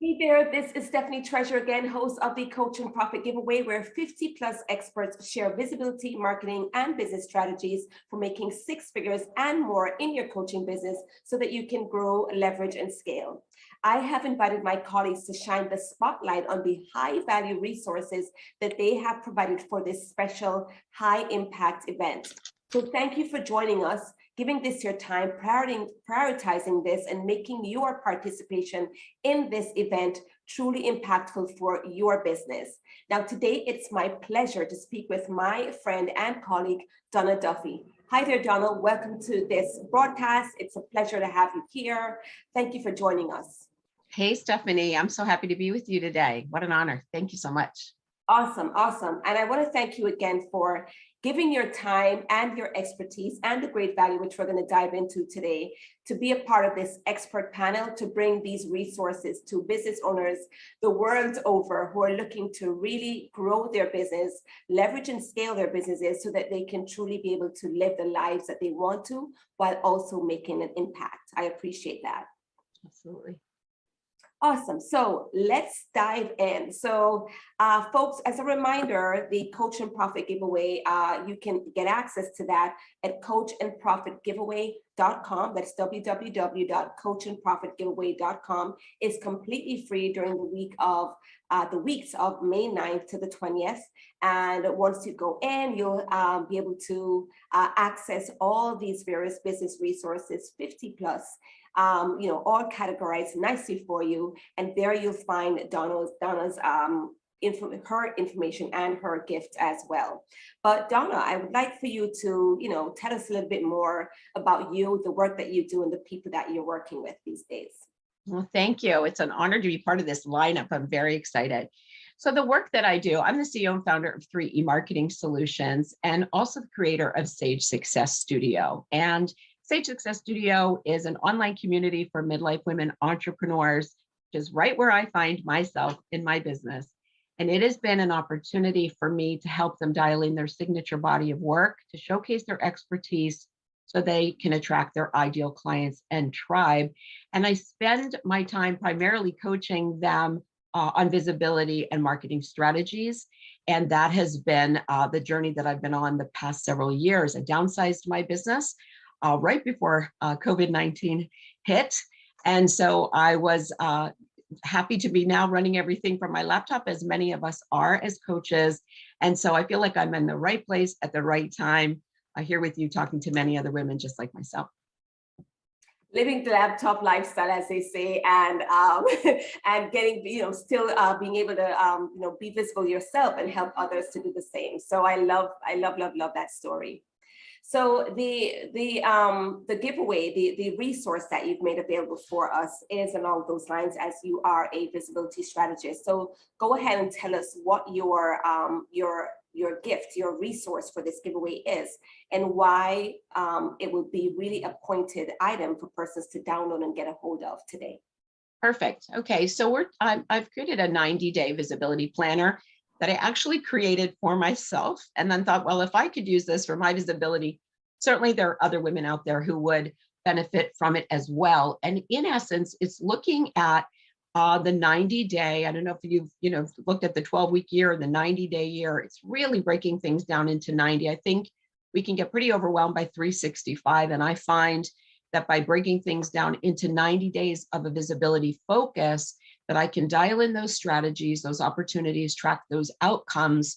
Hey there, this is Stephanie Treasure again, host of the Coach and Profit Giveaway, where 50 plus experts share visibility, marketing, and business strategies for making six figures and more in your coaching business so that you can grow, leverage, and scale. I have invited my colleagues to shine the spotlight on the high value resources that they have provided for this special high impact event. So thank you for joining us, giving this your time, prioritizing this, and making your participation in this event truly impactful for your business. Now, today it's my pleasure to speak with my friend and colleague, Donna Duffy. Hi there, Donna. Welcome to this broadcast. It's a pleasure to have you here. Thank you for joining us. Hey, Stephanie, I'm so happy to be with you today. What an honor. Thank you so much. Awesome, awesome. And I want to thank you again for giving your time and your expertise and the great value, which we're going to dive into today, to be a part of this expert panel to bring these resources to business owners the world over who are looking to really grow their business, leverage and scale their businesses so that they can truly be able to live the lives that they want to while also making an impact. I appreciate that. Absolutely. Awesome. So let's dive in. So folks, as a reminder, the Coach and Profit Giveaway, you can get access to that at coachandprofitgiveaway.com. That's www.coachandprofitgiveaway.com. It's completely free during the weeks of May 9th to the 20th. And once you go in, you'll be able to access all these various business resources, 50 plus, all categorized nicely for you. And there you'll find Donna's her information and her gift as well. But Donna, I would like for you to, tell us a little bit more about you, the work that you do, and the people that you're working with these days. Well, thank you. It's an honor to be part of this lineup. I'm very excited. So the work that I do, I'm the CEO and founder of 3E Marketing Solutions and also the creator of Sage Success Studio. And Sage Success Studio is an online community for midlife women entrepreneurs, which is right where I find myself in my business. And it has been an opportunity for me to help them dial in their signature body of work, to showcase their expertise so they can attract their ideal clients and tribe. And I spend my time primarily coaching them on visibility and marketing strategies. And that has been the journey that I've been on the past several years. I downsized my business right before COVID-19 hit. And so I was happy to be now running everything from my laptop, as many of us are as coaches. And so I feel like I'm in the right place at the right time, here with you, talking to many other women just like myself. Living the laptop lifestyle, as they say, and and getting, still being able to, be visible yourself and help others to do the same. So I love that story. So the giveaway, the resource that you've made available for us is along those lines, as you are a visibility strategist. So go ahead and tell us what your gift, your resource for this giveaway is, and why it will be really a pointed item for persons to download and get a hold of today. Perfect. Okay, so I've created a 90-day visibility planner that I actually created for myself, and then thought, well, if I could use this for my visibility, certainly there are other women out there who would benefit from it as well. And in essence, it's looking at the 90-day. I don't know if you've looked at the 12-week year or the 90-day year. It's really breaking things down into 90. I think we can get pretty overwhelmed by 365, and I find that by breaking things down into 90 days of a visibility focus, that I can dial in those strategies, those opportunities, track those outcomes.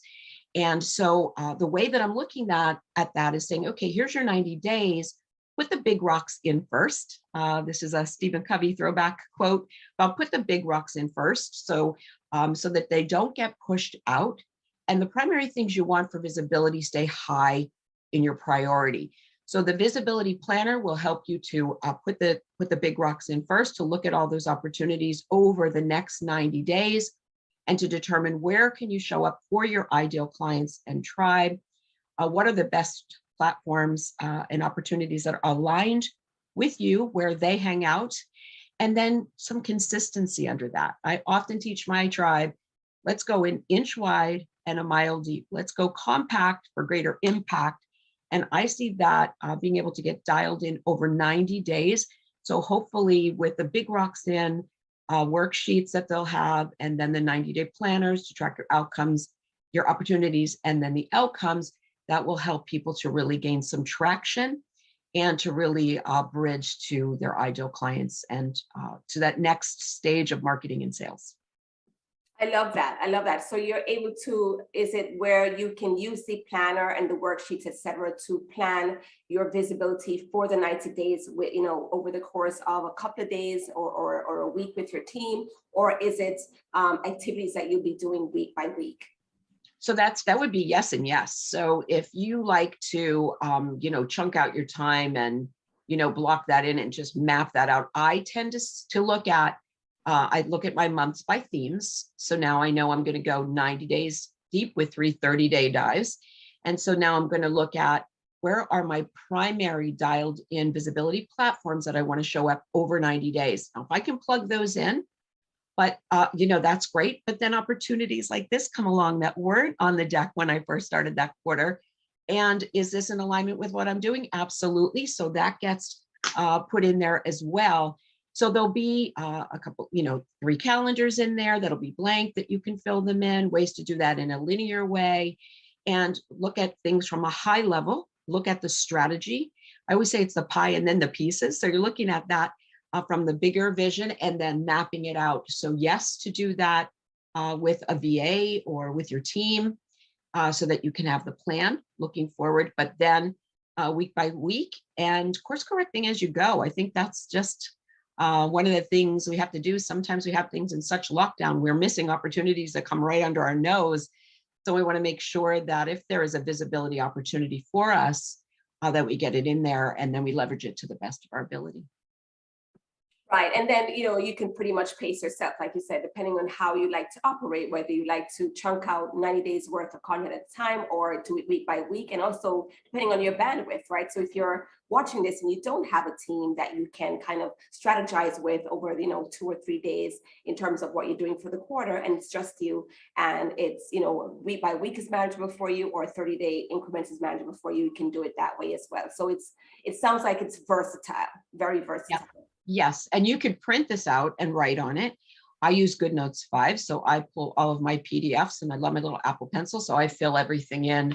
And so the way that I'm looking at that is saying, okay, here's your 90 days, put the big rocks in first. This is a Stephen Covey throwback quote about put the big rocks in first, so that they don't get pushed out. And the primary things you want for visibility stay high in your priority. So the visibility planner will help you to put the big rocks in first, to look at all those opportunities over the next 90 days and to determine where can you show up for your ideal clients and tribe. What are the best platforms and opportunities that are aligned with you, where they hang out, and then some consistency under that. I often teach my tribe, let's go an inch wide and a mile deep. Let's go compact for greater impact. And I see that being able to get dialed in over 90 days. So hopefully with the big rocks in, worksheets that they'll have, and then the 90-day planners to track your outcomes, your opportunities, and then the outcomes that will help people to really gain some traction and to really bridge to their ideal clients and to that next stage of marketing and sales. I love that. I love that. So you're able to, is it where you can use the planner and the worksheets, et cetera, to plan your visibility for the 90 days with, over the course of a couple of days or a week with your team? Or is it activities that you'll be doing week by week? So that would be yes and yes. So if you like to, chunk out your time and, block that in and just map that out, I tend to look at, I look at my months by themes. So now I know I'm going to go 90 days deep with 3 30-day dives. And so now I'm going to look at where are my primary dialed in visibility platforms that I want to show up over 90 days. Now, if I can plug those in, but that's great. But then opportunities like this come along that weren't on the deck when I first started that quarter. And is this in alignment with what I'm doing? Absolutely. So that gets put in there as well. So there'll be a couple, 3 calendars in there that'll be blank that you can fill them in, ways to do that in a linear way, and look at things from a high level, look at the strategy. I always say it's the pie and then the pieces. So you're looking at that from the bigger vision and then mapping it out. So yes, to do that with a VA or with your team so that you can have the plan looking forward, but then week by week and course correcting as you go. I think that's just one of the things we have to do. Sometimes we have things in such lockdown, we're missing opportunities that come right under our nose. So we want to make sure that if there is a visibility opportunity for us, that we get it in there and then we leverage it to the best of our ability. Right. And then, you can pretty much pace yourself, like you said, depending on how you like to operate, whether you like to chunk out 90 days worth of content at a time or do it week by week, and also depending on your bandwidth, right? So if you're watching this and you don't have a team that you can kind of strategize with over, 2 or 3 days in terms of what you're doing for the quarter, and it's just you, and it's, week by week is manageable for you, or 30-day increments is manageable for you, you can do it that way as well. So it sounds like it's versatile, very versatile. Yeah. Yes, and you could print this out and write on it. I use GoodNotes 5, so I pull all of my PDFs, and I love my little Apple Pencil, so I fill everything in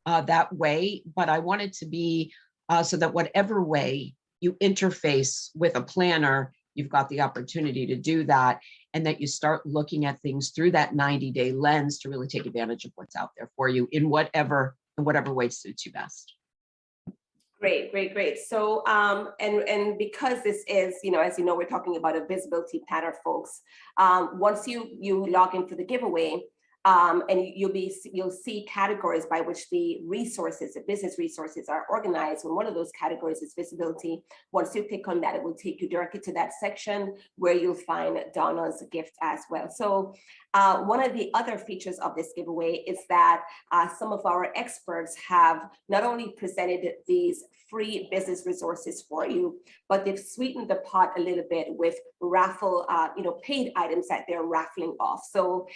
that way. But I want it to be so that whatever way you interface with a planner, you've got the opportunity to do that, and that you start looking at things through that 90-day lens to really take advantage of what's out there for you in whatever way suits you best. Great. So, and because this is, as you know, we're talking about a visibility planner, folks. Once you log in for the giveaway, and you'll see categories by which the business resources are organized. And one of those categories is visibility. Once you click on that, it will take you directly to that section where you'll find Donna's gift as well. So one of the other features of this giveaway is that some of our experts have not only presented these free business resources for you, but they've sweetened the pot a little bit with raffle, paid items that they're raffling off. So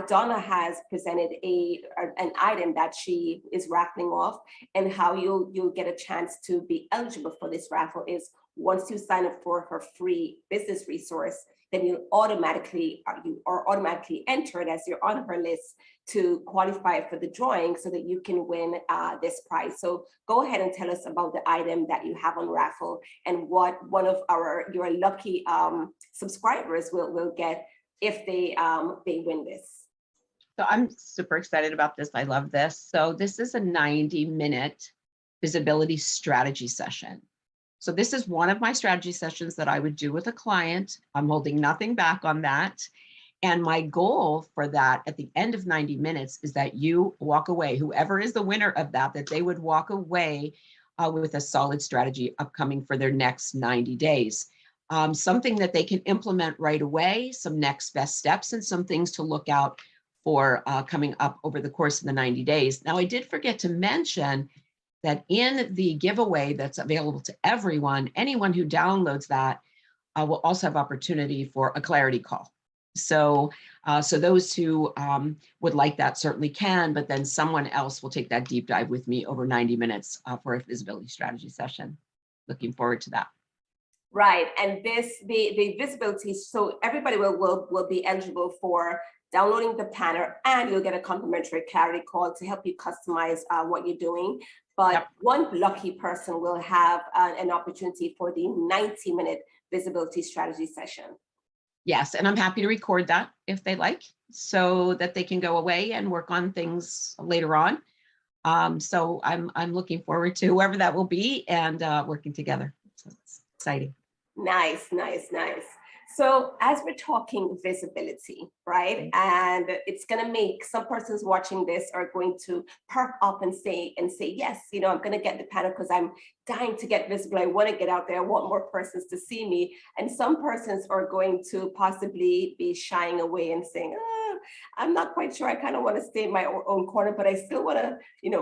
Donna has presented an item that she is raffling off, and how you'll get a chance to be eligible for this raffle is once you sign up for her free business resource, then you are automatically entered as you're on her list to qualify for the drawing so that you can win this prize. So go ahead and tell us about the item that you have on raffle and what one of your lucky subscribers will get if they win this. So I'm super excited about this. I love this. So this is a 90-minute visibility strategy session. So this is one of my strategy sessions that I would do with a client. I'm holding nothing back on that. And my goal for that at the end of 90 minutes is that you walk away, whoever is the winner of that they would walk away with a solid strategy upcoming for their next 90 days. Something that they can implement right away, some next best steps, and some things to look out for coming up over the course of the 90 days. Now, I did forget to mention that in the giveaway that's available to everyone, anyone who downloads that will also have opportunity for a clarity call. So those who would like that certainly can, but then someone else will take that deep dive with me over 90 minutes for a visibility strategy session. Looking forward to that. Right, and the visibility, so everybody will be eligible for downloading the planner, and you'll get a complimentary clarity call to help you customize what you're doing. But Yep. one lucky person will have an opportunity for the 90-minute visibility strategy session. Yes, and I'm happy to record that if they like, so that they can go away and work on things later on. So I'm looking forward to whoever that will be and working together. So it's exciting. Nice, nice, nice. So as we're talking visibility, right? And it's going to make some persons watching this are going to perk up and say, yes, I'm going to get the panel because I'm dying to get visible. I want to get out there. I want more persons to see me. And some persons are going to possibly be shying away and saying, I'm not quite sure. I kind of want to stay in my own corner, but I still want to,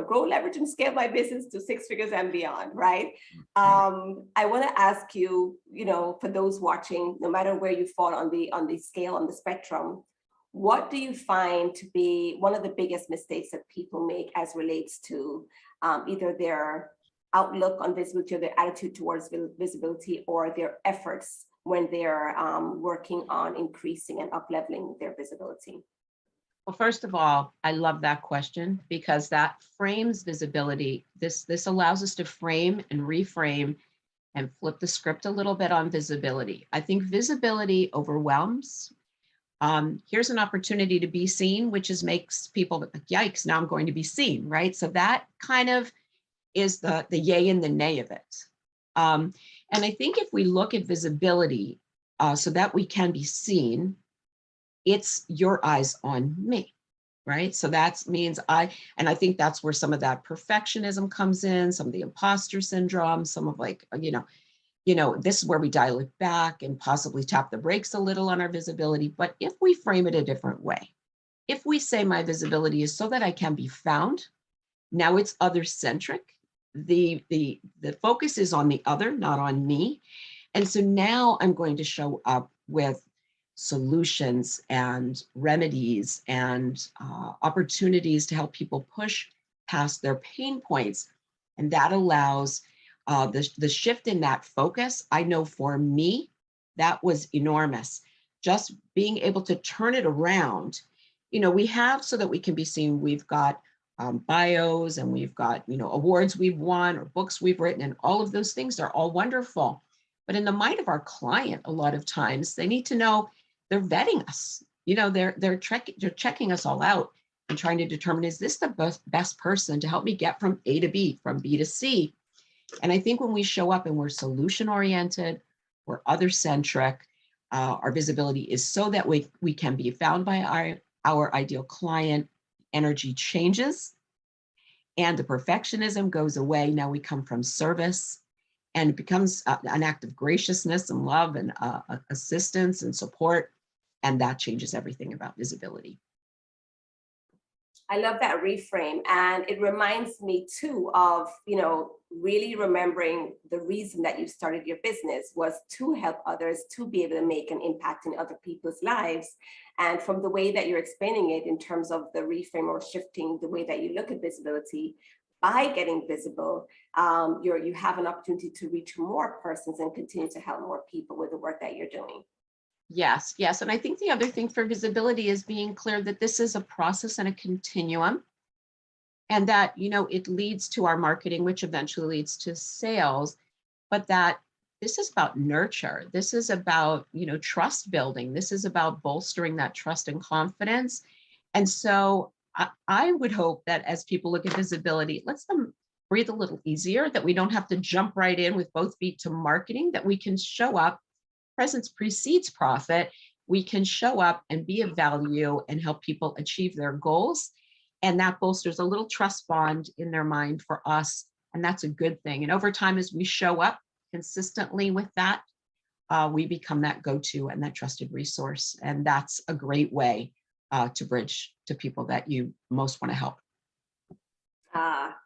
grow, leverage, and scale my business to 6 figures and beyond, right? I want to ask you, for those watching, no matter where you fall on the scale, on the spectrum, what do you find to be one of the biggest mistakes that people make as relates to either their outlook on visibility or their attitude towards visibility or their efforts when they're working on increasing and up-leveling their visibility? Well, first of all, I love that question because that frames visibility. This allows us to frame and reframe and flip the script a little bit on visibility. I think visibility overwhelms. Here's an opportunity to be seen, which makes people like, yikes, now I'm going to be seen, right? So that kind of is the yay and the nay of it. And I think if we look at visibility so that we can be seen, it's your eyes on me, right? So that means I think that's where some of that perfectionism comes in, some of the imposter syndrome, some of this is where we dial it back and possibly tap the brakes a little on our visibility. But if we frame it a different way, if we say my visibility is so that I can be found, now it's other centric. The focus is on the other, not on me. And so now I'm going to show up with solutions and remedies and opportunities to help people push past their pain points. And that allows the shift in that focus. I know for me, that was enormous. Just being able to turn it around. We have, so that we can be seen, we've got bios and we've got, awards we've won or books we've written, and all of those things are all wonderful. But in the mind of our client, a lot of times they need to know they're vetting us. They're checking us all out and trying to determine, is this the best person to help me get from A to B, from B to C? And I think when we show up and we're solution oriented, we're other centric, our visibility is so that we can be found by our ideal client, energy changes and the perfectionism goes away. Now we come from service and it becomes an act of graciousness and love and assistance and support. And that changes everything about visibility. I love that reframe. And it reminds me too of, really remembering the reason that you started your business was to help others, to be able to make an impact in other people's lives. And from the way that you're explaining it in terms of the reframe or shifting the way that you look at visibility, by getting visible, you have an opportunity to reach more persons and continue to help more people with the work that you're doing. Yes. And I think the other thing for visibility is being clear that this is a process and a continuum, and that, it leads to our marketing, which eventually leads to sales, but that this is about nurture. This is about, trust building. This is about bolstering that trust and confidence. And so I would hope that as people look at visibility, it lets them breathe a little easier, that we don't have to jump right in with both feet to marketing, that we can show up. Presence precedes profit. We can show up and be of value and help people achieve their goals. And that bolsters a little trust bond in their mind for us. And that's a good thing. And over time, as we show up consistently with that, we become that go-to and that trusted resource. And that's a great way to bridge to people that you most want to help.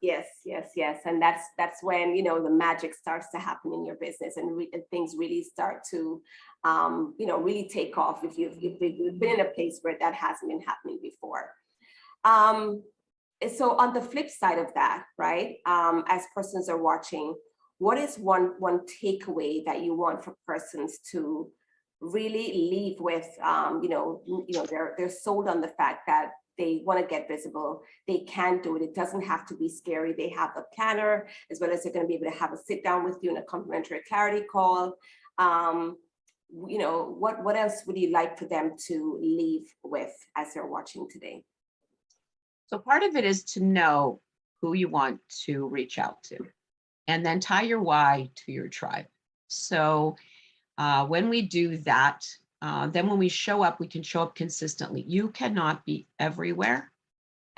Yes. And that's when, the magic starts to happen in your business and things really start to, really take off if you've been in a place where that hasn't been happening before. So on the flip side of that, right, as persons are watching, what is one takeaway that you want for persons to really leave with? They're sold on the fact that they want to get visible, they can do it. It doesn't have to be scary. They have a planner, as well as they're going to be able to have a sit down with you in a complimentary clarity call. What else would you like for them to leave with as they're watching today? So part of it is to know who you want to reach out to, and then tie your why to your tribe. So when we do that, then when we show up, we can show up consistently. You cannot be everywhere.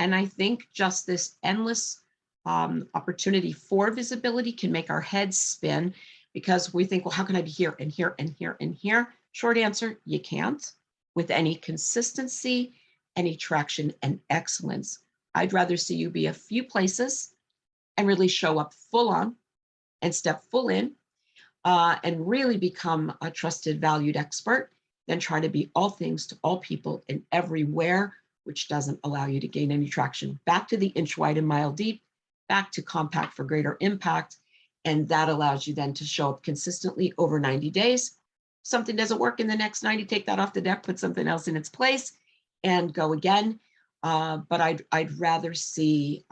And I think just this endless opportunity for visibility can make our heads spin, because we think, well, how can I be here and here and here and here? Short answer, you can't. With any consistency, any traction and excellence, I'd rather see you be a few places and really show up full on and step full in and really become a trusted, valued expert than try to be all things to all people and everywhere, which doesn't allow you to gain any traction. Back to the inch wide and mile deep, back to compact for greater impact. And that allows you then to show up consistently over 90 days. Something doesn't work in the next 90, take that off the deck, put something else in its place and go again. But I'd rather see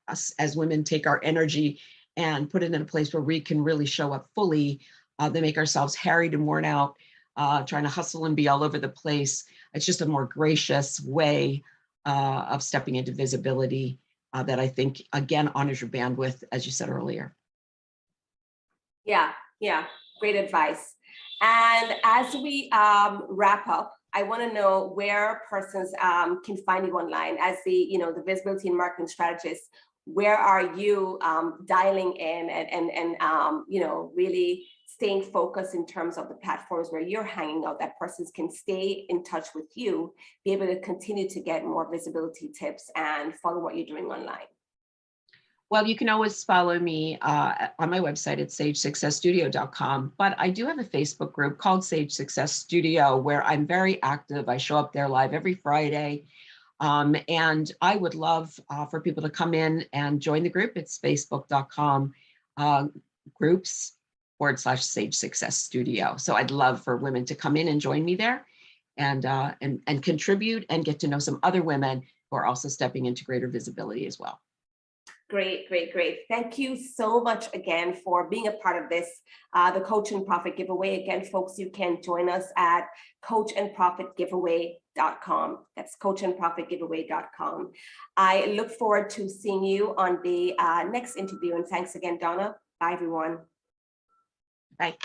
us as women take our energy and put it in a place where we can really show up fully than make ourselves harried and worn out, trying to hustle and be all over the place. It's just a more gracious way of stepping into visibility that I think, again, honors your bandwidth, as you said earlier. Yeah, great advice. And as we wrap up, I want to know where persons can find you online as the visibility and marketing strategist. Where are you dialing in and really staying focused in terms of the platforms where you're hanging out, that persons can stay in touch with you, be able to continue to get more visibility tips and follow what you're doing online? Well, you can always follow me on my website at sagesuccessstudio.com, but I do have a Facebook group called Sage Success Studio where I'm very active. I show up there live every Friday. And I would love for people to come in and join the group. It's facebook.com groups/Sage Success Studio. So I'd love for women to come in and join me there and contribute and get to know some other women who are also stepping into greater visibility as well. Great. Thank you so much again for being a part of this, the Coach and Profit giveaway. Again, folks, you can join us at coachandprofitgiveaway.com. That's coachandprofitgiveaway.com. I look forward to seeing you on the next interview. And thanks again, Donna. Bye, everyone. Bye.